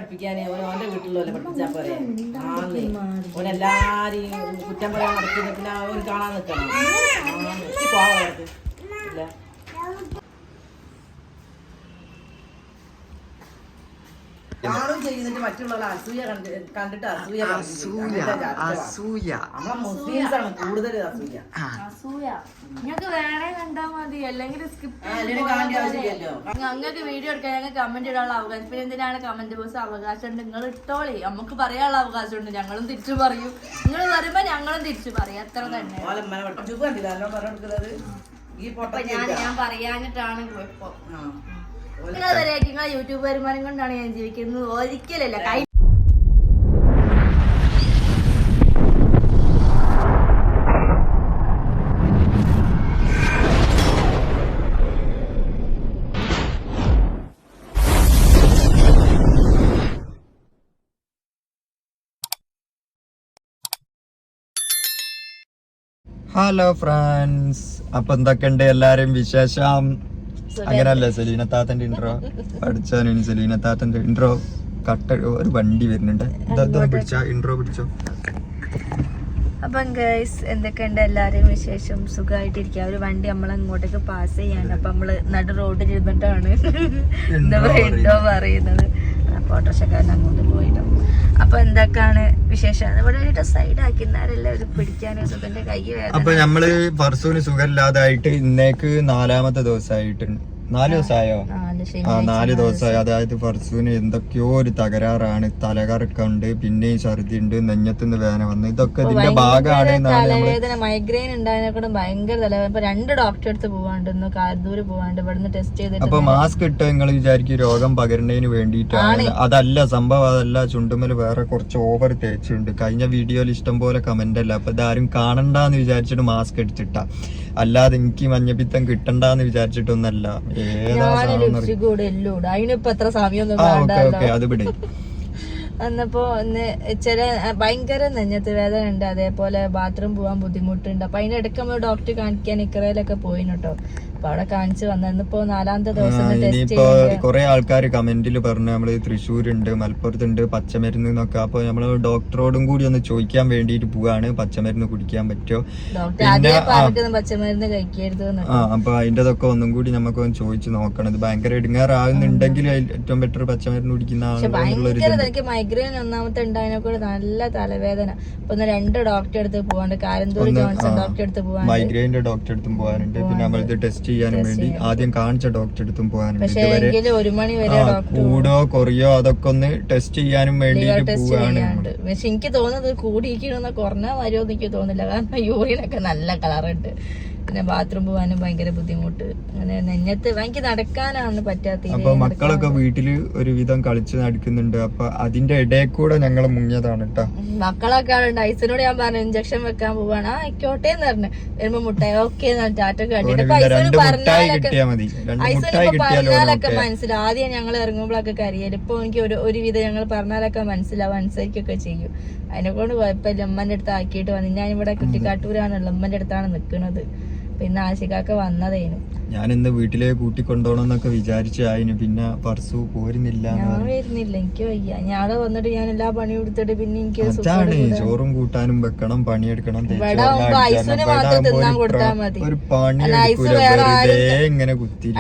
പഠിപ്പിക്കാൻ ഓന്റെ വീട്ടിലുള്ള പഠിപ്പിച്ചാ പോരെ ആന്നേ ഓനെല്ലാരെയും കുറ്റം പറയാൻ നടക്കുന്ന പിന്നെ അവൻ കാണാൻ നിൽക്കണം പോവാർക്ക് ഇല്ല കാണും ചെയ്യുന്നിട്ട് മറ്റുള്ള അസൂയ കണ്ടിട്ട് അസൂയ നമ്മളെ മുസ്ലിംസ് ആണ് കൂടുതൽ അസൂയ നിങ്ങൾക്ക് വേണേ കണ്ടാ മതി അല്ലെങ്കിൽ ഞങ്ങൾക്ക് വീഡിയോ എടുക്കാൻ ഞങ്ങൾക്ക് കമന്റ് ഇടാനുള്ള അവകാശം പിന്നെ എന്തിനാണ് കമന്റ് ബോക്സ് അവകാശമുണ്ട് നിങ്ങൾ ഇട്ടോളി നമുക്ക് പറയാനുള്ള അവകാശമുണ്ട് ഞങ്ങളും തിരിച്ചു പറയും നിങ്ങൾ പറയുമ്പോ ഞങ്ങളും തിരിച്ചു പറയും അത്ര തന്നെ ഞാൻ പറയാനിട്ടാണ് കുഴപ്പം നിങ്ങളെ യൂട്യൂബ് വരുമാനം കൊണ്ടാണ് ഞാൻ ജീവിക്കുന്നത് ഒരിക്കലല്ല കൈ ഹലോ ഫ്രണ്ട്സ്, അപ്പൊ എന്തൊക്കെയുണ്ട് എല്ലാരും വിശേഷം? അങ്ങനല്ലേ സെലീന താത്തന്റെ ഇൻട്രോ പഠിച്ചാൻ സെലീന താത്തന്റെ ഇൻട്രോ കട്ട ഒരു വണ്ടി വരുന്നുണ്ട്. പിടിച്ചോ ഇൻട്രോ പിടിച്ചോ. അപ്പം ഗൈസ് എന്തൊക്കെയുണ്ട് എല്ലാവരും വിശേഷം? സുഖമായിട്ടിരിക്കുക. ഒരു വണ്ടി നമ്മളങ്ങോട്ടേക്ക് പാസ് ചെയ്യാണ്. അപ്പൊ നമ്മള് നടു റോഡിൽ ഇരുന്നിട്ടാണ് എന്താ പറയുക ഇൻട്രോ പറയുന്നത്. അപ്പൊ ഓട്ടോറിക്ഷക്കാരൻ അങ്ങോട്ട് പോയിട്ടോ. അപ്പൊ എന്തൊക്കെയാണ് വിശേഷം? ഇവിടെ സൈഡ് ആക്കിന്നാരല്ല ഒരു പിടിക്കാനും സുഖന്റെ കൈ വേദന. അപ്പൊ നമ്മള് പർസൂന് സുഖമില്ലാതായിട്ട് ഇന്നേക്ക് 4ാമത്തെ ദിവസമായിട്ടുണ്ട്. 4 ദിവസമായോ? 4 ദിവസമായി. അതായത് പർസൂന് എന്തൊക്കെയോ ഒരു തകരാറാണ്. തലകറക്കുണ്ട്, പിന്നെയും ഛർദി ഉണ്ട്, നെഞ്ഞത്തുനിന്ന് വേദന വന്നു. ഇതൊക്കെ ഇതിന്റെ ഭാഗമാണ്. തലവേദന മൈഗ്രെയിൻ ഉണ്ടായതിനെക്കൂടെ ഭയങ്കര തലവേദന. ഇപ്പൊ 2 ഡോക്ടറെ അടുത്ത് പോവാണ്ട്, കാരദൂര് പോവാണ്ട്, ഇവിടുന്ന് ടെസ്റ്റ് ചെയ്തിട്ട്. അപ്പൊ മാസ്ക് ഇട്ട് നിങ്ങൾ വിചാരിക്കും രോഗം പകരുന്നതിന് വേണ്ടിയിട്ടാണ്. അതല്ല സംഭവം, അതല്ല. ചുണ്ടുമല് വേറെ കുറച്ച് ഓവർ തേച്ചുണ്ട്. കഴിഞ്ഞ വീഡിയോയിൽ ഇഷ്ടം പോലെ കമന്റ് അല്ല. അപ്പൊ ഇതാരും കാണണ്ടെന്ന് വിചാരിച്ചിട്ട് മാസ്ക് എടുത്തിട്ടാ, അല്ലാതെ എനിക്ക് മഞ്ഞപ്പിത്തം കിട്ടണ്ടെന്ന് വിചാരിച്ചിട്ടൊന്നല്ല. അന്നപ്പോ ചില ഭയങ്കര നെഞ്ഞത്ത് വേദന ഉണ്ട്, അതേപോലെ ബാത്റൂം പോവാൻ ബുദ്ധിമുട്ടുണ്ട്. അപ്പൊ അതിന്റെ ഇടയ്ക്ക് നമ്മൾ ഡോക്ടറെ കാണിക്കാൻ ഇക്കറയിലൊക്കെ പോയിട്ടോ. അപ്പൊ അവിടെ കാണിച്ചു വന്നിപ്പോ 4ാമത്തെ ദിവസം ഇനിയിപ്പോ കുറെ ആൾക്കാർ കമന്റിൽ പറഞ്ഞു നമ്മള് തൃശ്ശൂരുണ്ട്, മലപ്പുറത്തുണ്ട് പച്ചമരുന്ന് എന്നൊക്കെ. അപ്പൊ നമ്മള് ഡോക്ടറോടും കൂടി ഒന്ന് ചോദിക്കാൻ വേണ്ടിട്ട് പോവാണ്, പച്ചമരുന്ന് കുടിക്കാൻ പറ്റുമോ, പച്ചമരുന്ന് കഴിക്കരുത്. അപ്പൊ അതിന്റെതൊക്കെ ഒന്നും കൂടി നമുക്ക് ഒന്ന് ചോദിച്ചു നോക്കണം. ഇത് ഭയങ്കര ഇടുങ്ങാറാകുന്നുണ്ടെങ്കിൽ ഏറ്റവും ബെറ്റർ പച്ചമരുന്ന് കുടിക്കുന്ന. എനിക്ക് മൈഗ്രെയിൻ 1ാമത്തെ ഉണ്ടായതിനൊക്കെ നല്ല തലവേദന. അപ്പൊ 2 ഡോക്ടറെ അടുത്ത് പോവാണ്ട്, കാരന്തൂർ ജോൺസൺ ഡോക്ടറെ അടുത്ത് പോവാണ്ട്, മൈഗ്രെയിന്റെ ഡോക്ടറെ അടുത്തും പോകാനുണ്ട്. പിന്നെ നമ്മളിത് ടെസ്റ്റ് ചെയ്യാനും വേണ്ടി ആദ്യം കാണിച്ച ഡോക്ടറെ അടുത്തും പോകാനുണ്ട്. കൂടോ കുറയോ അതൊക്കെ ഒന്ന് ടെസ്റ്റ് ചെയ്യാനും വേണ്ടിട്ട് പോവാണ്. പക്ഷെ എനിക്ക് തോന്നുന്നത് കൂടിയിരിക്കണമെന്ന് കുറഞ്ഞാൽ വരുമോ എനിക്ക് തോന്നുന്നില്ല. കാരണം യൂറിനൊക്കെ നല്ല കളറുണ്ട്. പിന്നെ ബാത്റൂം പോകാനും ഭയങ്കര ബുദ്ധിമുട്ട്. അങ്ങനെ നെഞ്ഞത്ത് എനിക്ക് നടക്കാനാണ് പറ്റാത്ത. അപ്പൊ മക്കളൊക്കെ വീട്ടില് ഒരുവിധം കളിച്ച് നടക്കുന്നുണ്ട്. അപ്പൊ അതിന്റെ ഇടയിൽ കൂടെ ഞങ്ങൾ മുങ്ങിയതാണ് കേട്ടോ. മക്കളൊക്കെ ഉണ്ട്. ഐസിനോട് ഞാൻ പറഞ്ഞു ഇഞ്ചക്ഷൻ വെക്കാൻ പോവാണ്. ആയിക്കോട്ടെ എന്ന് പറഞ്ഞു. വരുമ്പോ മുട്ടായി ഓക്കെ ടാറ്റൊക്കെ കണ്ടിട്ട് പറഞ്ഞാലൊക്കെ മനസ്സിലാവും. ആദ്യം ഞങ്ങൾ ഇറങ്ങുമ്പോഴൊക്കെ കരയല്. ഇപ്പൊ എനിക്ക് ഒരുവിധം ഞങ്ങൾ പറഞ്ഞാലൊക്കെ മനസ്സിലാവും, അനുസരിക്കൊക്കെ ചെയ്യും. അതിനെ കൊണ്ട് കുഴപ്പമില്ല. ഉമ്മന്റെ അടുത്ത് ആക്കിയിട്ട് വന്നു. ഞാൻ ഇവിടെ കുട്ടിക്കാട്ടൂരാണല്ലോ, ഉമ്മന്റെ അടുത്താണ് നിൽക്കുന്നത്. പിന്നെ ആശികാക്ക വന്നതേനു. ഞാൻ ഇന്ന് വീട്ടിലേക്ക് കൂട്ടിക്കൊണ്ടോണെന്നൊക്കെ വിചാരിച്ചായിന്. പിന്നെ പർസു പോരുന്നില്ല. ഞാൻ വരുന്നില്ല, എനിക്ക് വയ്യ. ഞാടെ വന്നിട്ട് ഞാൻ എല്ലാ പണിയും എടുത്തിട്ട് പിന്നെ എനിക്ക് ചോറും കൂട്ടാനും വെക്കണം, പണിയെടുക്കണം. ഐസിന് മാത്രം തിന്നാൻ കൊടുത്താൽ മതി.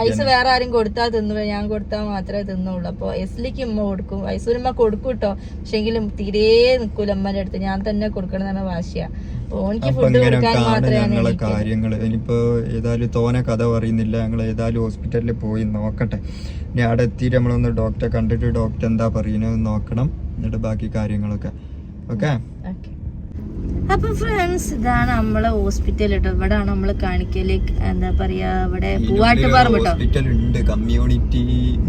ഐസ് വേറെ ആരും കൊടുത്താൽ തിന്നു, ഞാൻ കൊടുത്താൽ മാത്രമേ തിന്നുള്ളൂ. അപ്പൊ എസ്ലിക്ക് ഉമ്മ കൊടുക്കും, ഐസുരമ്മ കൊടുക്കും കേട്ടോ. പക്ഷെങ്കിലും തീരെ നിക്കൂല ഉമ്മന്റെ അടുത്ത്. ഞാൻ തന്നെ കൊടുക്കണം എന്നാണ് വാശിയാ. ഞങ്ങളെ കാര്യങ്ങള് ഇനിയിപ്പോ ഏതായാലും തോനെ കഥ പറയുന്നില്ല. ഞങ്ങൾ ഏതായാലും ഹോസ്പിറ്റലിൽ പോയി നോക്കട്ടെ. ഇനി അവിടെ എത്തിയിട്ട് നമ്മളൊന്ന് ഡോക്ടറെ കണ്ടിട്ട് ഡോക്ടർ എന്താ പറയുന്നത് നോക്കണം. എന്നിട്ട് ബാക്കി കാര്യങ്ങളൊക്കെ ഓക്കെ. അപ്പൊ ഫ്രണ്ട്സ്, ഇതാണ് നമ്മളെ ഹോസ്പിറ്റൽ കേട്ടോ. ഇവിടെ ആണ് നമ്മള് കാണിക്കല്. എന്താ പറയാ, ഇവിടെ പൂവാട്ടുപറമ്പ് ഹോസ്പിറ്റൽ ഉണ്ട്,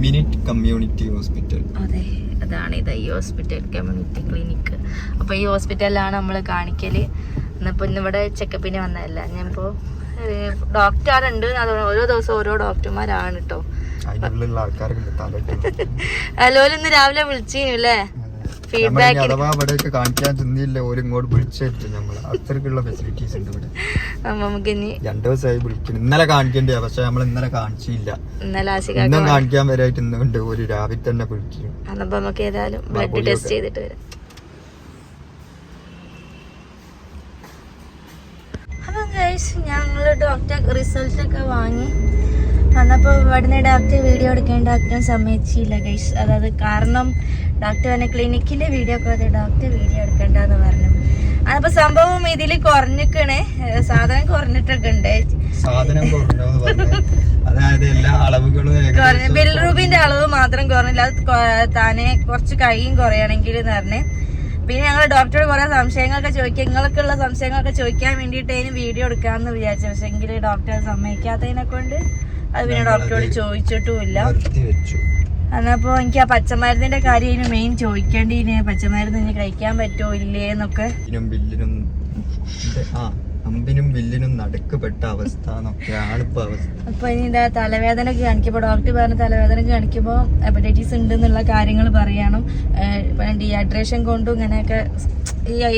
മിനിറ്റ് കമ്മ്യൂണിറ്റി ഹോസ്പിറ്റൽ. അതെ, അതാണ് ഇത്, ഈ ഹോസ്പിറ്റൽ കമ്മ്യൂണിറ്റി ക്ലിനിക്. അപ്പൊ ഈ ഹോസ്പിറ്റലിലാണ് നമ്മള് കാണിക്കല്. ഇന്നിപ്പോ ഇന്നിവിടെ ചെക്കപ്പിന് വന്നതല്ല. ഞാനിപ്പോ ഡോക്ടറുണ്ട്, ഓരോ ദിവസം ഓരോ ഡോക്ടർമാരാണ് കേട്ടോ. അതിനുള്ള ആൾക്കാരുണ്ട്. ഹലോ, ഇന്ന് രാവിലെ വിളിച്ചില്ലേ? ഫീഡ്ബാക്ക് അഥവാ ഇവിടെയൊക്കെ കാണിക്കാൻ ചെന്നില്ല ഓര് ഇങ്ങോട്ട് വിളിച്ചെടുത്തു നമ്മള് അത്രക്കുള്ള ഫെസിലിറ്റീസ് ഉണ്ട് ഇവിടെ. നമുക്ക് ഇനി 2 ദിവസമായി വിളിക്കുന്നു. ഇന്നലെ കാണിക്കണ്ടേ, പക്ഷെ നമ്മൾ ഇന്നലെ കാണിച്ചില്ല. ഇന്നും കാണിക്കാൻ വരായിട്ട് ഇന്നുണ്ട് ഒരു രാവിലെ തന്നെ വിളിക്കും. അപ്പൊ നമുക്ക് ഏതായാലും ബ്ലഡ് ടെസ്റ്റ് ചെയ്തിട്ട് വരാം. അപ്പൊ ഗൈസ് ഞങ്ങള് ഡോക്ടർ റിസൾട്ട് ഒക്കെ വാങ്ങി വന്നപ്പോൾ ഇവിടുന്ന് ഡോക്ടർ വീഡിയോ എടുക്കാൻ ഡോക്ടർ സമ്മതിച്ചില്ല ഗൈസ്. അതായത് കാരണം ഡോക്ടർ തന്നെ ക്ലിനിക്കിലെ വീഡിയോ ഒക്കെ ഡോക്ടർ വീഡിയോ എടുക്കണ്ടെന്ന് പറഞ്ഞു. അതിപ്പോ സംഭവം ഇതില് കുറഞ്ഞിക്കണേ, സാധനം കുറഞ്ഞിട്ടൊക്കെ ഉണ്ട്. സാധനം കുറഞ്ഞോന്ന് പറഞ്ഞു. അതായത് എല്ലാ അളവുകളും ബിൽറൂബിന്റെ അളവ് മാത്രം കുറഞ്ഞില്ല, അത് താനെ കുറച്ച് കൈയും കുറയണമെങ്കിൽ എന്ന് പറഞ്ഞേ. പിന്നെ ഞങ്ങൾ ഡോക്ടറോട് കുറെ സംശയങ്ങളൊക്കെ ചോദിക്കാം, നിങ്ങൾക്കുള്ള സംശയങ്ങളൊക്കെ ചോദിക്കാൻ വേണ്ടിയിട്ട് അതിന് വീഡിയോ എടുക്കാമെന്ന് വിചാരിച്ചു. പക്ഷെ എങ്കിൽ ഡോക്ടർ സമ്മതിക്കാത്തതിനെ കൊണ്ട് അത് പിന്നെ ഡോക്ടറോട് ചോദിച്ചിട്ടുമില്ല. എന്നപ്പോ എനിക്ക് ആ പച്ചമരുന്നിന്റെ കാര്യം മെയിൻ ചോദിക്കേണ്ടിന്, പച്ചമരുന്ന് ഇനി കഴിക്കാൻ പറ്റുമോ ഇല്ലേ എന്നൊക്കെ. അമ്പിനും വില്ലിനും നടുക്കപ്പെട്ട അവസ്ഥ എന്നൊക്കെയാണ് ഇപ്പൊ അവസ്ഥ. അപ്പൊ ഇനി ഇതാ തലവേദനക്ക് കാണിക്കുമ്പോ ഡോക്ടർ പറഞ്ഞ തലവേദനക്ക് കാണിക്കുമ്പോ ഹെപ്പറ്റൈറ്റിസ് ഉണ്ട് എന്നുള്ള കാര്യങ്ങൾ പറയണം. ഡീഹൈഡ്രേഷൻ കൊണ്ടും ഇങ്ങനെയൊക്കെ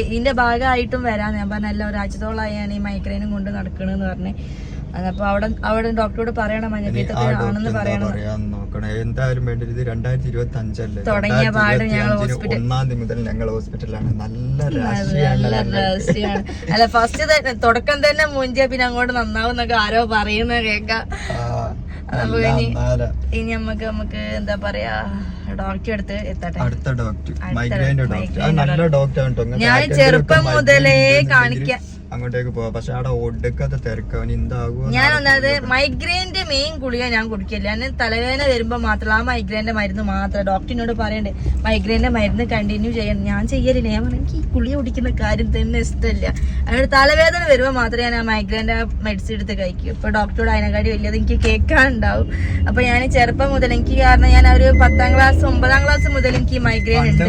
ഇതിന്റെ ഭാഗമായിട്ടും വരാൻ ഞാൻ പറഞ്ഞ എല്ലാ ഒരാഴ്ചത്തോളായാണ് ഈ മൈഗ്രെയിനും കൊണ്ട് നടക്കണെന്ന് പറഞ്ഞ്. അതപ്പോ അവിടെ ഡോക്ടറോട് പറയണം മഞ്ഞപ്പിത്തത്തിനാണെന്ന് പറയണം. എന്തായാലും വേണ്ടി 2025 തുടങ്ങിയ പാട് ഞങ്ങൾ ഹോസ്പിറ്റൽ 1-ാം തീയതി മുതൽ ഞങ്ങൾ ഹോസ്പിറ്റലിലാണ്. നല്ല രഹസ്യമാണ്. അല്ല ഫസ്റ്റ് തുടക്കം തന്നെ മുഞ്ചിയ പിന്നെ അങ്ങോട്ട് നന്നാവും എന്നൊക്കെ ആരോ പറയുന്ന കേക്കാം. അപ്പൊ ഇനി നമുക്ക് എന്താ പറയാ ഡോക്ടർ അടുത്ത് എത്തട്ടെ. അടുത്ത ഡോക്ടർ മൈഗ്രൈൻ്റെ ഡോക്ടർ നല്ല ഡോക്ടറാണ്. ഞാൻ ചെറുപ്പം മുതലേ കാണിക്കാൻ അങ്ങോട്ടേക്ക് പോവാ. പക്ഷെ അവിടെ ഒടുക്കത്തെ തിരക്കവൻ എന്താകും. ഞാൻ ഒന്നാമത് മൈഗ്രെയിന്റെ മെയിൻ ഗുളിക ഞാൻ കുടിക്കില്ല. ഞാൻ തലവേദന വരുമ്പോ മാത്രം ആ മൈഗ്രെയിന്റെ മരുന്ന് മാത്രം ഡോക്ടറിനോട് പറയണ്ടേ മൈഗ്രെയിന്റെ മരുന്ന് കണ്ടിന്യൂ ചെയ്യണം. ഞാൻ ചെയ്യലില്ല. ഞാൻ പറഞ്ഞു എനിക്ക് ഈ ഗുളിക കുടിക്കുന്ന കാര്യം തന്നെ ഇഷ്ടമില്ല. അതുകൊണ്ട് തലവേദന വരുമ്പോ മാത്രമേ ഞാൻ ആ മൈഗ്രെയിന്റെ മെഡിസിൻ എടുത്ത് കഴിക്കും. ഇപ്പൊ ഡോക്ടറോട് അതിനെക്കാട്ടി വലിയത് എനിക്ക് കേൾക്കാനുണ്ടാവും. അപ്പൊ ഞാൻ ചെറുപ്പം മുതൽ എനിക്ക് കാരണം ഞാൻ ഒരു 10ാം ക്ലാസ് 9ാം ക്ലാസ് മുതൽ എനിക്ക് മൈഗ്രെയിൻ ഉണ്ട്.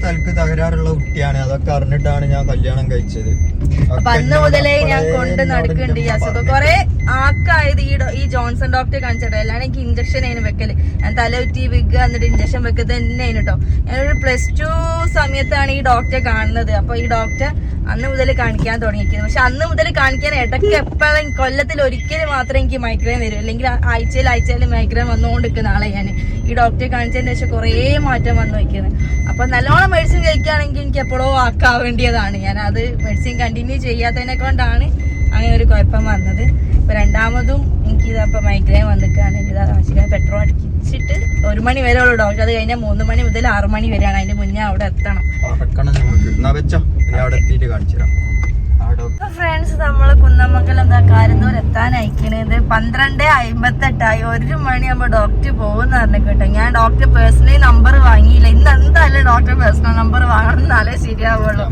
തലക്ക് തകരാറുള്ള കുട്ടിയാണ്. അതൊക്കെ അറിഞ്ഞിട്ടാണ് ഞാൻ കല്യാണം കഴിച്ചത്. അപ്പൊ അന്ന് മുതലേ ഞാൻ കൊണ്ട് നടക്കുന്നുണ്ട് ഈ അസുഖം. കുറെ ആക്കായത് ഈ ജോൺസൺ ഡോക്ടറെ കാണിച്ചിട്ടോ. അല്ലാണ്ട് എനിക്ക് ഇഞ്ചക്ഷൻ അതിന് വെക്കല്. ഞാൻ തലകുറ്റി വിഗ് എന്നിട്ട് ഇഞ്ചക്ഷൻ വെക്കുന്നത് തന്നെ കേട്ടോ. ഞാനൊരു +2 സമയത്താണ് ഈ ഡോക്ടറെ കാണുന്നത്. അപ്പൊ ഈ ഡോക്ടർ അന്ന് മുതൽ കാണിക്കാൻ തുടങ്ങിയിരിക്കുന്നത്. പക്ഷെ അന്ന് മുതൽ കാണിക്കാൻ ഇടയ്ക്ക് എപ്പോഴും കൊല്ലത്തിൽ ഒരിക്കലും മാത്രമേ എനിക്ക് മൈഗ്രെയിൻ വരും. അല്ലെങ്കിൽ ആഴ്ചയിൽ മൈഗ്രെയിൻ വന്നുകൊണ്ടിരിക്കുന്ന ആളെ ഞാൻ ഈ ഡോക്ടറെ കാണിച്ചതിന് ശേഷം കുറേ മാറ്റം വന്നു വയ്ക്കുന്നത്. അപ്പൊ നല്ലോണം മെഡിസിൻ കഴിക്കുകയാണെങ്കിൽ എനിക്ക് എപ്പോഴോ ആക്കാവേണ്ടിയതാണ്. ഞാൻ അത് മെഡിസിൻ കണ്ടിന്യൂ ചെയ്യാത്തതിനെ കൊണ്ടാണ് അങ്ങനെ ഒരു കുഴപ്പം വന്നത്. ഇപ്പൊ രണ്ടാമതും എനിക്ക് ഇതപ്പൊ മൈഗ്രെയിൻ വന്നിട്ടാണ്. ഇതാ ആശിക്കാൻ പെട്രോൾ അടിച്ചിട്ട് 1 മണി വരെ ഉള്ളു ഡോക്ടർ. അത് കഴിഞ്ഞാൽ 3 മണി മുതൽ 6 മണി വരെയാണ്. അതിന്റെ മുന്നേ അവിടെ എത്തണം. ഫ്രണ്ട്സ് നമ്മള് കുന്നമംഗലം കാരന്തൂർ എത്താനയക്കണത് 12:58 1 മണിയാകുമ്പോ ഡോക്ടർ പോകുന്ന പറഞ്ഞു കേട്ടോ. ഞാൻ ഡോക്ടർ പേഴ്സണലി നമ്പർ വാങ്ങിയില്ല. ഇന്ന് എന്തായാലും ഡോക്ടർ പേഴ്സണൽ നമ്പർ വാങ്ങണം, എന്നാലേ ശരിയാവുള്ളൂ.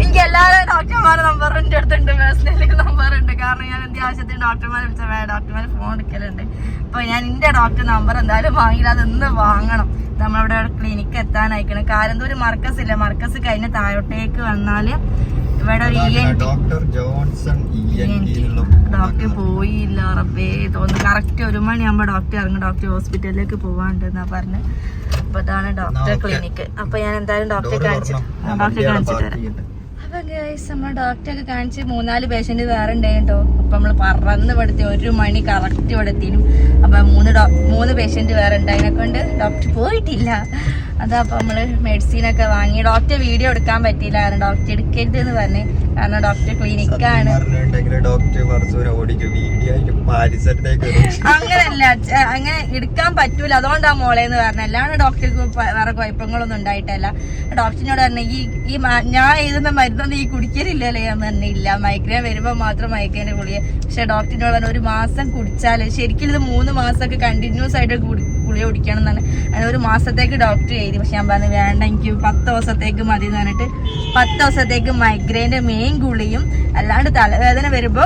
എനിക്ക് എല്ലാവരും ഡോക്ടർമാരുടെ നമ്പർ എന്റെ അടുത്തുണ്ട്, പേഴ്സണലി നമ്പർ ഉണ്ട്. കാരണം ഞാൻ എന്ത് ആവശ്യത്തിന് ഡോക്ടർമാരെ വിളിച്ചാൽ ഡോക്ടർമാരെ ഫോൺ എടുക്കലുണ്ട്. അപ്പൊ ഞാൻ എന്റെ ഡോക്ടർ നമ്പർ എന്തായാലും വാങ്ങിയില്ല, അതൊന്ന് വാങ്ങണം. നമ്മളവിടെ ക്ലിനിക്ക് എത്താനായിക്കണം. കാരന്തൂർ മർക്കസ് ഇല്ല, മർക്കസ് കഴിഞ്ഞ് താഴോട്ടേക്ക് വന്നാല് ഇവിടെ ഒരു ഡോക്ടർ പോയില്ല. റബ്ബേ തോന്നുന്നു കറക്റ്റ് 1 മണിയാകുമ്പോ ഡോക്ടർ ഇറങ്ങും. ഡോക്ടർ ഹോസ്പിറ്റലിലേക്ക് പോവാണ്ട് എന്നാ പറഞ്ഞ്. അപ്പൊ അതാണ് ഡോക്ടർ ക്ലിനിക്ക്. അപ്പൊ ഞാൻ എന്തായാലും ഡോക്ടറെ കാണിച്ചിട്ട് വരാം. അപ്പൊ ഗൈസ് നമ്മൾ ഡോക്ടറൊക്കെ കാണിച്ച് 3-4 പേഷ്യന്റ് വേറെ ഉണ്ടായിട്ടോ. അപ്പൊ നമ്മള് പറന്ന് പെടുത്തി 1 മണി കറക്റ്റ് ഇവിടെ എത്തിനും. അപ്പൊ 3 പേഷ്യന്റ് വേറെ ഉണ്ടായതിനെ കൊണ്ട് ഡോക്ടർ പോയിട്ടില്ല. അതാ അപ്പൊ നമ്മള് മെഡിസിനൊക്കെ വാങ്ങി. ഡോക്ടർ വീഡിയോ എടുക്കാൻ പറ്റിയില്ല, കാരണം ഡോക്ടർ എടുക്കരുത് എന്ന് പറഞ്ഞ്. കാരണം ഡോക്ടർ ക്ലിനിക്കാണ്. അങ്ങനല്ല, അങ്ങനെ എടുക്കാൻ പറ്റൂല, അതുകൊണ്ടാ മോളേന്ന് പറഞ്ഞ. അല്ലാണ്ട് ഡോക്ടർക്ക് വേറെ കുഴപ്പങ്ങളൊന്നും ഉണ്ടായിട്ടല്ല. ഡോക്ടറിനോട് പറഞ്ഞ ഈ ഞാൻ എഴുതുന്ന മരുന്നൊന്നും ഈ കുടിക്കലില്ലല്ലേ ഞാൻ പറഞ്ഞില്ല. മൈഗ്രെയിൻ വരുമ്പോ മാത്രം മൈഗ്രെയിന്റെ ഗുളിക. പക്ഷെ ഡോക്ടറിനോട് പറഞ്ഞ 1 മാസം കുടിച്ചാല് ശരിക്കും ഇത് 3 മാസമൊക്കെ കണ്ടിന്യൂസ് ആയിട്ട് ഗുളിക കുടിക്കണം എന്നാണ്. അങ്ങനെ 1 മാസത്തേക്ക് ഡോക്ടർ എഴുതി. പക്ഷെ ഞാൻ പറഞ്ഞു വേണ്ട, എനിക്ക് 10 ദിവസത്തേക്ക് മതി എന്ന് പറഞ്ഞിട്ട് 10 ദിവസത്തേക്ക് മൈഗ്രെയിന്റെ മെയിൻ ഗുളിയും അല്ലാണ്ട് തലവേദന വരുമ്പോ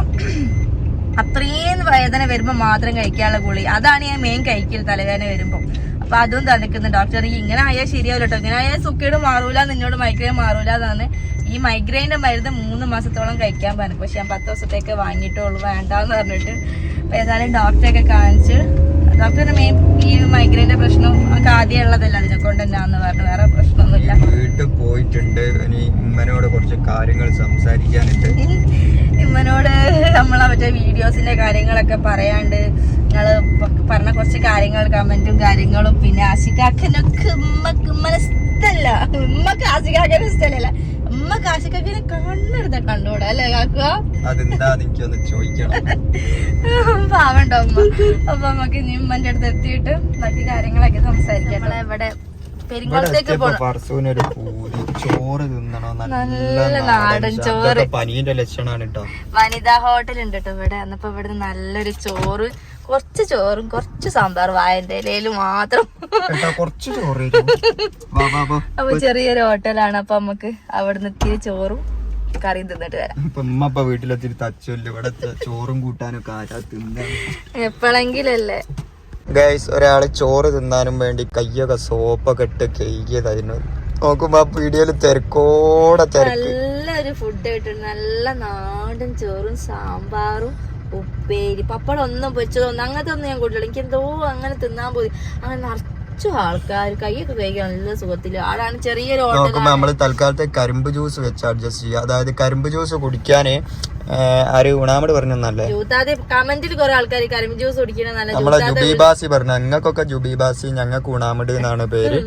അത്രയും വേദന വരുമ്പോ മാത്രം കഴിക്കാനുള്ള ഗുളി, അതാണ് ഞാൻ മെയിൻ കഴിക്കൽ തലവേദന വരുമ്പോ. അപ്പൊ അതും തന്നിക്കുന്നു ഡോക്ടർ. ഇങ്ങനെ ആയാൽ ശരിയാവില്ല കേട്ടോ, ഇങ്ങനെ ആയാൽ സുഖേട് മാറൂല, നിന്നോട് മൈഗ്രെയിൻ മാറൂല എന്നാണ്. ഈ മൈഗ്രെയിന്റെ മരുന്ന് 3 മാസത്തോളം കഴിക്കാൻ പറഞ്ഞു. പക്ഷെ ഞാൻ 10 ദിവസത്തേക്ക് വാങ്ങിയിട്ടുള്ളൂ, വേണ്ടാന്ന് പറഞ്ഞിട്ട്. അപ്പൊ ഏതായാലും ഡോക്ടറെയൊക്കെ കാണിച്ച് ഡോക്ടറിന് മെയിൻ ഈ മൈഗ്രെയിന്റെ പ്രശ്നം നമുക്ക് ആദ്യം ഉള്ളതല്ല, അതിനെ കൊണ്ട് തന്നെയാന്ന് പറഞ്ഞു, വേറെ പ്രശ്നമൊന്നുമില്ല. വീട്ടിൽ പോയിട്ടുണ്ട്. ഇനി ഉമ്മനോട് കുറച്ച് കാര്യങ്ങൾ സംസാരിക്കാനുണ്ട്. ഇമ്മനോട് നമ്മളെ മറ്റേ വീഡിയോസിന്റെ കാര്യങ്ങളൊക്കെ പറയാണ്ട്, നിങ്ങള് പറഞ്ഞ കുറച്ച് കാര്യങ്ങൾ, കമന്റും കാര്യങ്ങളും. പിന്നെ ആശിക്കാക്കനൊക്കെ ഉമ്മനെ ഇഷ്ടല്ല, ഉമ്മക്ക് ആശിക്കാക്കനെ ഇഷ്ടല്ല, ഉമ്മക്ക് ആശിക്കാക്കനെ കണ്ണെടുത്ത കണ്ടൂടാ അല്ലേ കാക്കുക? അതെന്താന്ന് എനിക്കൊന്ന് ചോദിക്കണം. പാവണ്ടോ ഉമ്മ. അപ്പൊ നമുക്ക് ഇനി ഉമ്മന്റെ അടുത്ത് എത്തിയിട്ട് ബാക്കി കാര്യങ്ങളൊക്കെ സംസാരിക്കാം. ഇവിടെ പെരിങ്ങോളത്തേക്ക് പറസൂനൊരു പൂതി ചോറ് തിന്നണോ, നല്ല നാടൻ ചോറ്. പനീന്റെ ലക്ഷണാണ് കേട്ടോ. വനിതാ ഹോട്ടൽ ഉണ്ട് കേട്ടോ ഇവിടെ. അന്നപ്പോ ഇവിടെ നല്ലൊരു ചോറ്, കുറച്ച് ചോറും കുറച്ച് സാമ്പാർ, വായന്റെ ഇലയില് മാത്രം. കുറച്ച് ചോറ്. അപ്പൊ ചെറിയൊരു ഹോട്ടലാണ്. അപ്പൊ നമുക്ക് അവിടുന്ന് ഇത്തിരി ചോറും കറിയും തിന്നിട്ട് വരാം. ഉമ്മ ഇപ്പൊ വീട്ടിലെത്തിരി തച്ചല്ലോ, ഇവിടെ ചോറും കൂട്ടാനൊക്കെ ആരാ തിന്നാ? എപ്പോഴെങ്കിലല്ലേ. ഗൈസ്, ഒരാള് ചോറ് തിന്നാനും വേണ്ടി കയ്യൊക്കെ സോപ്പൊക്കെ ഇട്ട് കഴുകിയതായിരുന്നു. നോക്കുമ്പോ വീഡിയോയില് തിരക്കോടെ തിരക്ക്. നല്ലൊരു ഫുഡ് കിട്ടും, നല്ല നാടൻ ചോറും സാമ്പാറും ഉപ്പേരി, പപ്പടം ഒന്നും പൊരിച്ചതൊന്നും അങ്ങനത്തെ ഒന്നും ഞാൻ കൂട്ടില്ല. എനിക്ക് എന്തോ അങ്ങനെ തിന്നാൻ പോയി. അങ്ങനെ നിറച്ചു ആൾക്കാർ കൈയൊക്കെ കഴിക്കാൻ നല്ല സുഖത്തില്. ആടാണ് ചെറിയൊരു നോക്കുമ്പോ നമ്മള് തൽക്കാലത്തെ കരിമ്പ് ജ്യൂസ് വെച്ച് അഡ്ജസ്റ്റ് ചെയ്യുക. അതായത് കരിമ്പ് ജ്യൂസ് കുടിക്കാന് ആര് ഉണാമട് പറഞ്ഞല്ലേ, കമന്റിൽ കുറെ ആൾക്കാർ കരിമ്പ് ജ്യൂസ് കുടിക്കണ നമ്മളെ ജുബീബാസി പറഞ്ഞു. ഞങ്ങൾക്കൊക്കെ ജുബീബാസി, ഞങ്ങൾക്ക് ഉണാമട് എന്നാണ് പേര്.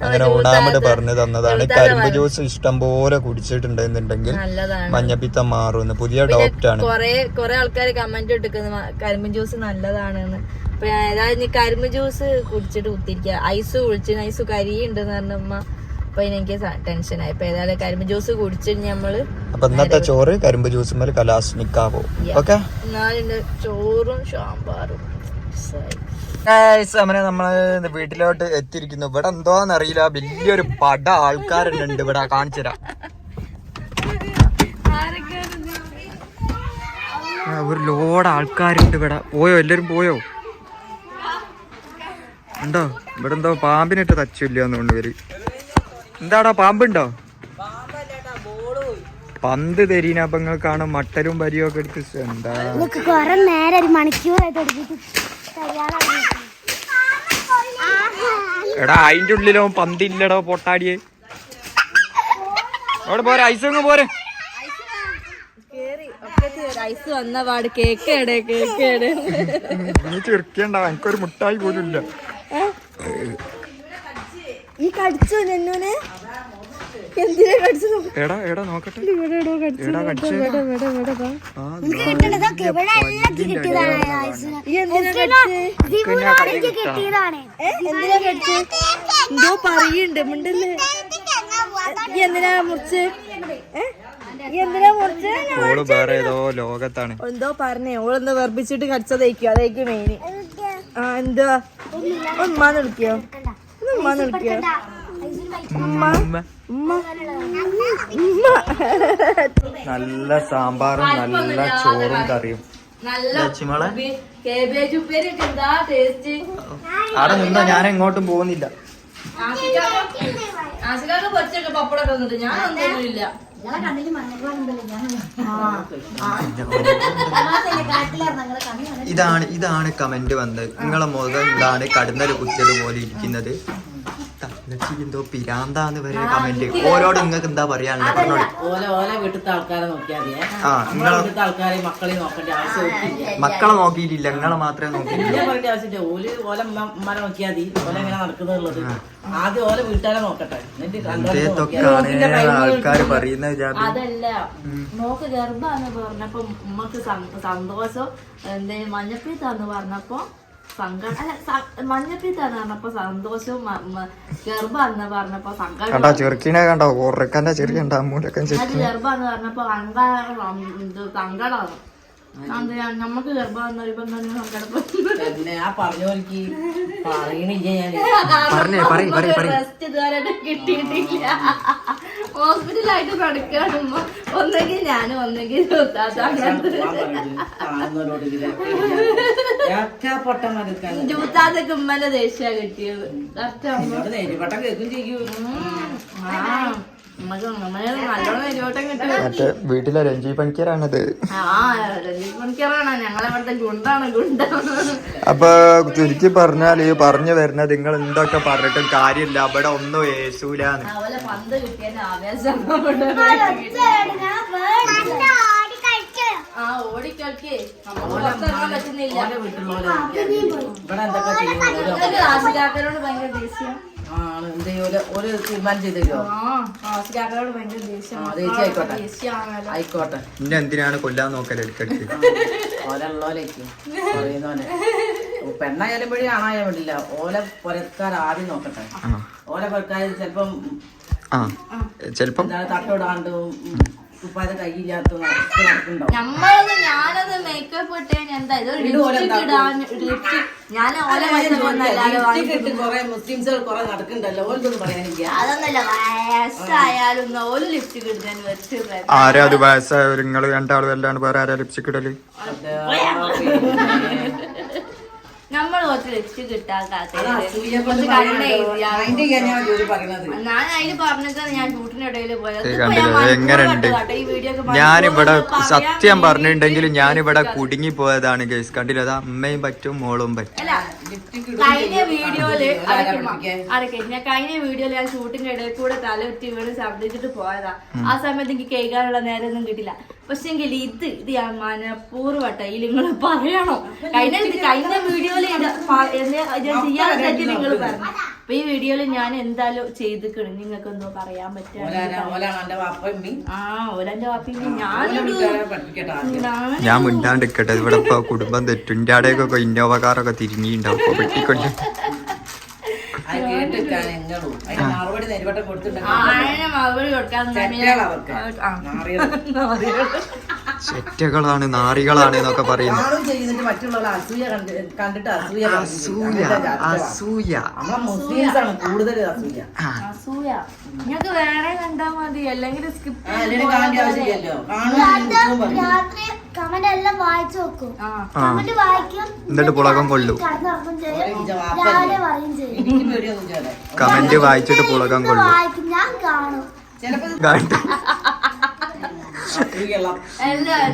അങ്ങനെ ഉണാമട് പറഞ്ഞു തന്നതാണ്. കരിമ്പ് ജ്യൂസ് ഇഷ്ടം പോലെ കുടിച്ചിട്ടുണ്ടെന്നുണ്ടെങ്കിൽ മഞ്ഞപ്പിത്തം മാറുമെന്ന്. പുതിയ ഡോക്ടറാണ്. കുറെ ആൾക്കാർ കമന്റ് ഇട്ടിരിക്കുന്നു കരിമ്പ് ജ്യൂസ് നല്ലതാണെന്ന്. അപ്പൊ ഏതായാലും കരിമ്പ് ജ്യൂസ് കുടിച്ചിട്ട് കുത്തിരിക്കുക. ഐസ് കുളിച്ചു, ഐസ് കരിയുണ്ടെന്ന് പറഞ്ഞ ഉമ്മ. അപ്പൊ എനിക്ക് ടെൻഷനായി. ഇപ്പൊ ഏതായാലും കരിമ്പ് ജ്യൂസ് കുടിച്ചിട്ട് നമ്മള് അപ്പൊ ഇന്നത്തെ ചോറ് കരിമ്പ് ജ്യൂസ് മേലെ കലാസ്നിക്കാവോ. ഓക്കെ, എന്നാലും ചോറും സാമ്പാറും. അങ്ങനെ നമ്മള് വീട്ടിലോട്ട് എത്തിയിരിക്കുന്നു. ഇവിടെ എന്തോന്നറിയില്ല, വലിയൊരു പട ആൾക്കാരുണ്ട് ഇവിടെ. കാണിച്ചുതരാം. ഒരു ലോഡ് ആൾക്കാരുണ്ട് ഇവിടെ. പോയോ? എല്ലാരും പോയോ? ഉണ്ടോ? ഇവിടെ എന്തോ പാമ്പിനിട്ട് തച്ചില്ലാന്ന് കൊണ്ടുവരും. എന്താടാ, പാമ്പുണ്ടോ? പന്ത് തരീനപ്പങ്ങൾക്കാണ് മട്ടലും പരിയും ഒക്കെ എടുത്ത്. എന്താ എടാ, അതിന്റെ ഉള്ളിലോ പന്തില്ലടോ പൊട്ടാടിയെ. അവിടെ പോരെ, ഐസങ്ങ് പോരെ. ഐസ് വന്ന പാട് കേക്കേടെ കേക്കേടെ. നീ ചെറുക്കണ്ടാ, എനിക്കൊരു മുട്ടായി പോലും ഇല്ല. ഈ കടിച്ചു നെന്നൂനെ, എന്തിനാ കടിച്ചു? എടാ എടാ നോക്കട്ടെ. എന്തോ പറയുണ്ട് മിണ്ടല്ലേ. എന്തിനാ മുറിച്ച്? ഓള് വേറെ ഏതോ ലോകത്താണ്. എന്തോ പറഞ്ഞേ, ഓളെന്തോ വെർപ്പിച്ചിട്ട് കടിച്ചതേക്കും. അതേക്കും മെയിന്. ആ എന്തുവാ? ഉമ്മാന്ന് വിളിക്കോ? ഉമ്മാന്ന് വിളിക്കോ? നല്ല സാമ്പാറും നല്ല ചോറും കറിയും. അവിടെ നിന്നോ, ഞാൻ എങ്ങോട്ടും പോകുന്നില്ല. പപ്പടൊക്കെ വന്നിട്ട് ഞാൻ ഒന്നുമില്ല. ഇതാണ് കമന്റ് വന്നത്. നിങ്ങളെ മുഖം ഇതാണ് കടന്നല് കുത്തിയത് പോലെ ഇരിക്കുന്നത്. എന്തോ പിരാന്താന്ന് വരെ കമന്റ്. ഓരോട് നിങ്ങൾക്ക് എന്താ പറയാനുള്ളത്? വീട്ടിലത്തെ ആൾക്കാരെ നോക്കിയാൽ മക്കളെ നോക്കിയിട്ടില്ല, നിങ്ങളെ മാത്രമേ നോക്കിയിട്ടില്ല. ഉമ്മനെ നോക്കിയാൽ മതി. ഓല എങ്ങനെ നടക്കുന്നുള്ളത് ആദ്യം ഓല വീട്ടുകാരെ നോക്കട്ടെ. ആൾക്കാര് പറയുന്നത് അതല്ല, നോക്ക് ഗർഭാന്ന് പറഞ്ഞപ്പോ ഉമ്മക്ക് സന്തോഷം. എന്തേലും മഞ്ഞപ്പീത്താന്ന് പറഞ്ഞപ്പോ സങ്കടം. അല്ല, മഞ്ഞപ്പീത്താന്ന് പറഞ്ഞപ്പോ സന്തോഷവും, ഗർഭാന്ന് പറഞ്ഞപ്പോ സങ്കടം. ചെറുക്കിനെ കണ്ടോ? ഉറക്കന്റെ ചെറിയ മൂലക്കൻ ഗർഭാന്ന് പറഞ്ഞപ്പോ സങ്കടമാണ്. നമുക്ക് ഗർഭം കിട്ടിയിട്ടില്ല. ഹോസ്പിറ്റലായിട്ട് കിടക്കാണ്. ഒന്നെങ്കിൽ ഞാനും ഒന്നെങ്കിൽ ജൂത്താതൊക്കെ ഉമ്മന്റെ ദേഷ്യ കിട്ടിയത്. നല്ലോണം നെരുവോട്ടം കിട്ടും. മറ്റേ വീട്ടിലെ രഞ്ജി പണിക്കരാണത്. മണിക്കൂറാണ് ഞങ്ങളവിടുത്തെ ഗുണ്ടാണ് അപ്പൊ ചുരുക്കി പറഞ്ഞാല് പറഞ്ഞു വരുന്നത് നിങ്ങൾ എന്തൊക്കെ പറഞ്ഞിട്ടും കാര്യമില്ല, അവിടെ ഒന്നും ഏസൂലാന്ന്. അതുപോലെ പന്ത് കിട്ടിയതിന്റെ ആവേശം ഓടിക്കളിക്കേ പറ്റുന്നില്ല. ആശികാക്കരോട് ഭയങ്കര ദേഷ്യം. തീരുമാനം ചെയ്തോ ആശികാക്കരോട് ഭയങ്കര ദേഷ്യം. ആയിക്കോട്ടെ. പിന്നെ എന്തിനാണ് കൊല്ലാൻ നോക്കല് എടുക്കടുത്ത് ഓലുള്ളോലേക്ക് പറയുന്നോനെ പെണ്ണായാലും വഴി ആണായാലും വേണ്ടില്ല. ഓല പുരക്കാർ ആദ്യം നോക്കട്ടെ. ഓല പുരക്കാർ ചെലപ്പം തട്ടോടാണ്ട് ഉപ്പാതെ കയ്യില്ലാത്ത ഞാനത് മേക്കപ്പ് ഇട്ടേന് എന്താ ഞാൻ കൊറേ മുസ്ലിംസുകൾ കൊറേ നടക്കണ്ടല്ലോ. ഓൽക്കൊന്നും പറയാനില്ല. അതൊന്നല്ല വയസ്സായാലും ഓല് ലിപ്സ്റ്റിക് ഇടുന്നതിന് വെച്ച് ആരാ അത് വയസ്സായ നിങ്ങൾ രണ്ടാളും അല്ലാണ്ട് വേറെ ആരാ ലിപ്സ്റ്റിക് ഇടല്? നമ്മൾ കുറച്ച് ലിപ്സ്റ്റിക് ഇട്ടാൽ ഞാൻ അതിന് പറഞ്ഞത് ഞാൻ ഷൂട്ടിനിടയിൽ എങ്ങനെയുണ്ട്? ഞാനിവിടെ സത്യം പറഞ്ഞിട്ടുണ്ടെങ്കിൽ ഞാനിവിടെ കുടുങ്ങി പോയതാണ് ഗൈസ്. കണ്ടില്ല, അത് അമ്മയും പറ്റും മോളും പറ്റും. കഴിഞ്ഞ വീഡിയോയില് കഴിഞ്ഞ വീഡിയോയില് ഞാൻ ഷൂട്ടിന്റെ ഇടയിൽ കൂടെ തലയുറ്റി വീണ് ശബ്ദിച്ചിട്ട് പോയതാ. ആ സമയത്ത് എനിക്ക് കേൾക്കാനുള്ള നേരമൊന്നും കിട്ടില്ല. പക്ഷെങ്കിൽ ഇത് ഞാൻ മനഃപൂർവ്വട്ടെ നിങ്ങൾ പറയണോ? കഴിഞ്ഞ വീഡിയോയില് ചെയ്യാതെ നിങ്ങൾ പറഞ്ഞു. അപ്പൊ ഈ വീഡിയോയില് ഞാൻ എന്തായാലും ചെയ്തിക്കണ്. നിങ്ങൾക്ക് എന്തോ പറയാൻ പറ്റും. ഓലെന്റെ വാപ്പിമ്മി ഞാൻ മിണ്ടാണ്ടിരിക്കട്ടെ. ഇവിടെ ഇപ്പൊ കുടുംബം തെറ്റും. ഇന്റെ ആടേക്കൊക്കെ ഇന്നോവ കാറൊക്കെ തിരിഞ്ഞിണ്ടാവും വെട്ടിക്കൊണ്ട്. ചെറ്റകളാണ് നാറികളാണ് എന്നൊക്കെ പറയുന്നത്. നിങ്ങൾക്ക് വേണേ കണ്ടാ മതി, അല്ലെങ്കിൽ എന്നിട്ട് പുളകം കൊള്ളു. കമന്റ് വായിച്ചിട്ട് പുളകം കൊള്ളു.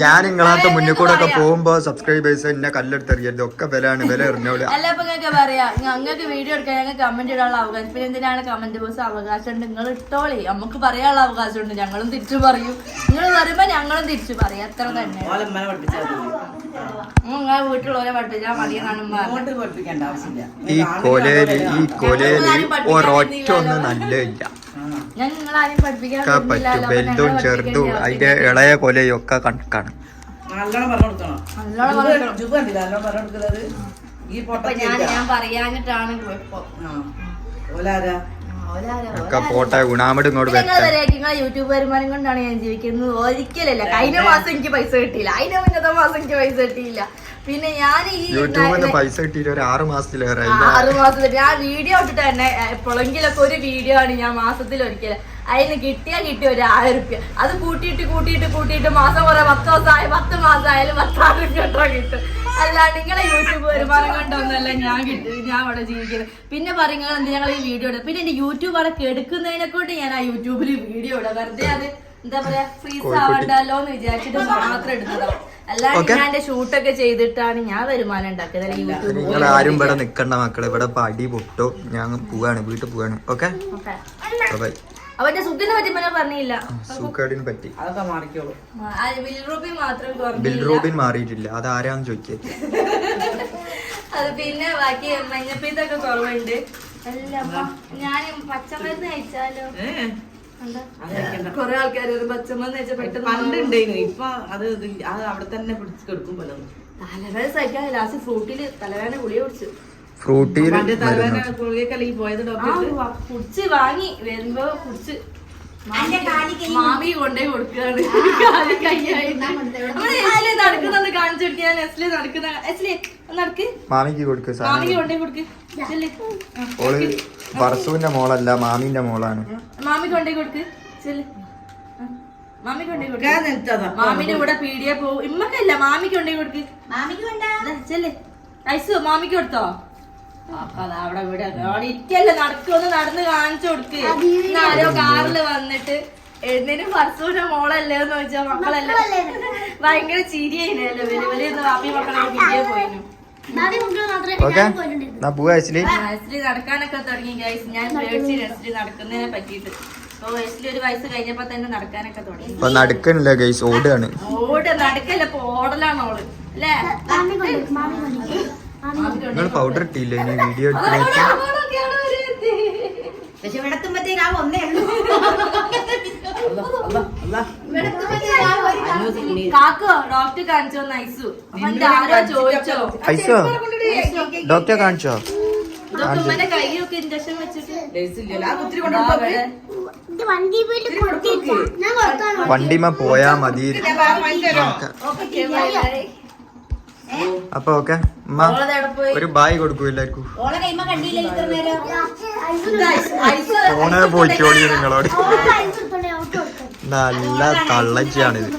ഞാൻ നിങ്ങളാത്ത മുന്നിൽ കൂടെ ഒക്കെ പോകുമ്പോ സബ്സ്ക്രൈബേഴ്സ് എന്നെ കല്ലെടുത്തെറിയരുത്. ഒക്കെ വിലയാണ്, വില എറിഞ്ഞോളൂ. അല്ലപ്പൊക്കെ പറയാ ഞങ്ങൾക്ക് വീഡിയോ എടുക്കാൻ ഞങ്ങൾക്ക് കമന്റ് ഇടാനുള്ള അവകാശം. പിന്നെ എന്തിനാണ് കമന്റ് ബോക്സ് അവകാശം ഉണ്ട്? നിങ്ങൾ ഇട്ടോളി, നമുക്ക് പറയാനുള്ള അവകാശം ഉണ്ട്. ഞങ്ങളും തിരിച്ചു പറയും. നിങ്ങൾ വരുമ്പോ ഞങ്ങളും തിരിച്ചു പറയും. അത്ര തന്നെ. നിങ്ങളെ വീട്ടിലുള്ളവരെ പഠിപ്പിച്ചാൽ മതി. ഈ കൊലയില് ഒരൊറ്റ ഒന്നും നല്ലില്ല. ഞാൻ നിങ്ങളാരും പഠിപ്പിക്കാൻ വലുതും ചെറുതും അതിന്റെ ഇളയ കൊലയൊക്കെ കണക്കാണ്. ഞാൻ പറയാനിട്ടാണ് പോട്ടെ ഗുണാമട് ഇങ്ങോട്ട് നിങ്ങളെ യൂട്യൂബ് വരുമാനം കൊണ്ടാണ് ഞാൻ ജീവിക്കുന്നത്. ഒരിക്കലല്ല. കഴിഞ്ഞ മാസം എനിക്ക് പൈസ കിട്ടിയില്ല. അതിന്റെ മുന്നത്തെ മാസം എനിക്ക് പൈസ കിട്ടിയില്ല. പിന്നെ ഞാൻ ഈ യൂട്യൂബിൽ പൈസ കിട്ടിയിട്ട് ഒരു 6 മാസത്തിലേറെ 6 മാസത്തിൽ ഞാൻ വീഡിയോ ഇട്ടിട്ട് തന്നെ എപ്പോഴെങ്കിലൊക്കെ ഒരു വീഡിയോ ആണ് ഞാൻ മാസത്തിൽ ഒരിക്കൽ. അതിന് കിട്ടിയ ഒരു 1000 രൂപ. അത് കൂട്ടിയിട്ട് മാസം കുറെ 10 ദിവസമായി 10 മാസമായാലും 10,000 രൂപ കിട്ടും. അല്ലാണ്ട് നിങ്ങളെ യൂട്യൂബ് വരുമാനം കൊണ്ടൊന്നല്ല ഞാൻ അവിടെ ജീവിക്കുന്നത്. പിന്നെ പറയുന്നത് എന്ത് ഞങ്ങൾ ഈ വീഡിയോ ഇടും. പിന്നെ എന്റെ യൂട്യൂബ് അവിടെ കെടുക്കുന്നതിനെ കൊണ്ട് ഞാൻ ആ യൂട്യൂബിൽ വീഡിയോ ഇടാം. വെറുതെ അത് എന്താ പറയാ ഫ്രീസ് ആവണ്ടല്ലോ എന്ന് വിചാരിച്ചിട്ട് മാത്രം എടുത്തതാവും. അല്ലാണ്ട് ഞാൻ എന്റെ ഷൂട്ടൊക്കെ ചെയ്തിട്ടാണ് ഞാൻ വരുമാനം ഉണ്ടാക്കുന്നത് യൂട്യൂബ്. നിങ്ങൾ ആരും ഇവിടെ നിക്കണ്ട മക്കള്. ഇവിടെ പടി പൊട്ടോ. ഞാൻ പോവാണ്, വീട്ടിൽ പോവാണ്. Okay bye. അവന്റെ സുഖിനെ പറ്റി പറഞ്ഞില്ല. സുഖേടിനെ പറ്റി അതൊക്കെ മാറിക്കോളൂ. ബിൽറൂബിൻ മാത്രം ബിൽറൂബിൻ മാറിയിട്ടില്ല. അത് ആരാന്ന് ചോദിക്കേ. അത് പിന്നെ ബാക്കി മഞ്ഞപ്പീത്തൊക്കെ കുറവുണ്ട്. ഞാൻ പച്ചമരുന്ന് കഴിച്ചാലോ? കൊറേ ആൾക്കാർ പച്ചമരുന്ന് കഴിച്ചാൽ പെട്ടെന്ന് പണ്ടുണ്ടായിരുന്നു. ഇപ്പൊ അത് അവിടെ തന്നെ പിടിച്ച് കെടുക്കുമ്പോ തലവേദന സഹിക്കാൻ ലാസ്റ്റ് ഫ്രൂട്ടില് തലവേദന ഗുളിക കുടിച്ചു. കുടിച്ച് വാങ്ങി വരുമ്പോ കുടിച്ച് മാമി കൊണ്ടേ കൊടുക്കുകയാണ്. നടക്കുന്നത് കാണിച്ചു കൊടുക്കുക. നെസ്ലി നടക്കുന്ന നടക്ക് മാമിക്ക് കൊടുക്ക്. മാമിക്ക് കൊണ്ടേ കൊടുക്ക്. വർഷുവിന്റെ മോളല്ല, മാമിന്റെ മോളാണ്. മാമി കൊണ്ടേ കൊടുക്ക്. മാമി കൊണ്ടേ കൊടുക്ക. മാമിന്റെ കൂടെ പീടിയെ പോവും. ഇമ്മക്കല്ല, മാമിക്ക് കൊണ്ടേ കൊടുക്ക്. മാമിക്ക് ചെല്ലേ ഐസ് മാമിക്ക് കൊടുത്തോ? അപ്പൊ അത് അവിടെ ഇവിടെ ഇരിക്കല്ലേ നടക്കൊന്ന് നടന്ന് കാണിച്ചു കൊടുക്ക്. ആരോ കാറില് വന്നിട്ട് എഴുന്നേനും ഫർസൂന്റെ മോളല്ലേ എന്ന് ചോദിച്ചാ മക്കളല്ലേ ഭയങ്കര ചിരിയായില്ലേ വലിയ വാപ്പി മക്കളെ വീഡിയോ പോയിരുന്നു. ഓക്കെ എന്നാ പോവാ ആക്ച്വലി നഴ്സറി നടക്കാനൊക്കെ തുടങ്ങി ഗൈസ്. ഞാൻ പേടിച്ച് നഴ്സറി നടക്കുന്നതിനെ പറ്റിയിട്ട്. അപ്പൊ വയസ്സിൽ ഒരു വയസ്സ് കഴിഞ്ഞപ്പോ തന്നെ നടക്കാനൊക്കെ തുടങ്ങി. ഇപ്പൊ നടക്കണില്ല ഗൈസ്, ഓടാണ്. നടക്കല്ല ഇപ്പൊ ഓടലാണ് ഓള് അല്ലേ? നിങ്ങൾ പൗഡർ ഇട്ടില്ലേ ഇനി വീഡിയോ എടുത്തിട്ട്? പക്ഷെ ഇവിടെ എത്തുമ്പത്തേക്ക് ആ ഒന്നേ ഉള്ളൂ. കാക്കോ ഡോക്ടർ കാണിച്ചോ ഐസു? ആരോ ചോദിച്ചോ ഐസോ ഡോക്ടറെ കാണിച്ചോ? ഇതൊക്കെ ഉമ്മന്റെ കൈയൊക്കെ ഇഞ്ചക്ഷൻ വെച്ചിട്ട് വണ്ടിമ പോയാ മതി. അപ്പൊ ഓക്കെ ഉമ്മ ഒരു ബായ് കൊടുക്കൂ എല്ലാവർക്കും. ഓളെ കൈമ കണ്ടില്ല ഇത്ര നേരം. ഫോണ് പോയിക്കോളി നിങ്ങളോട്. നല്ല തള്ളച്ചാണിത്.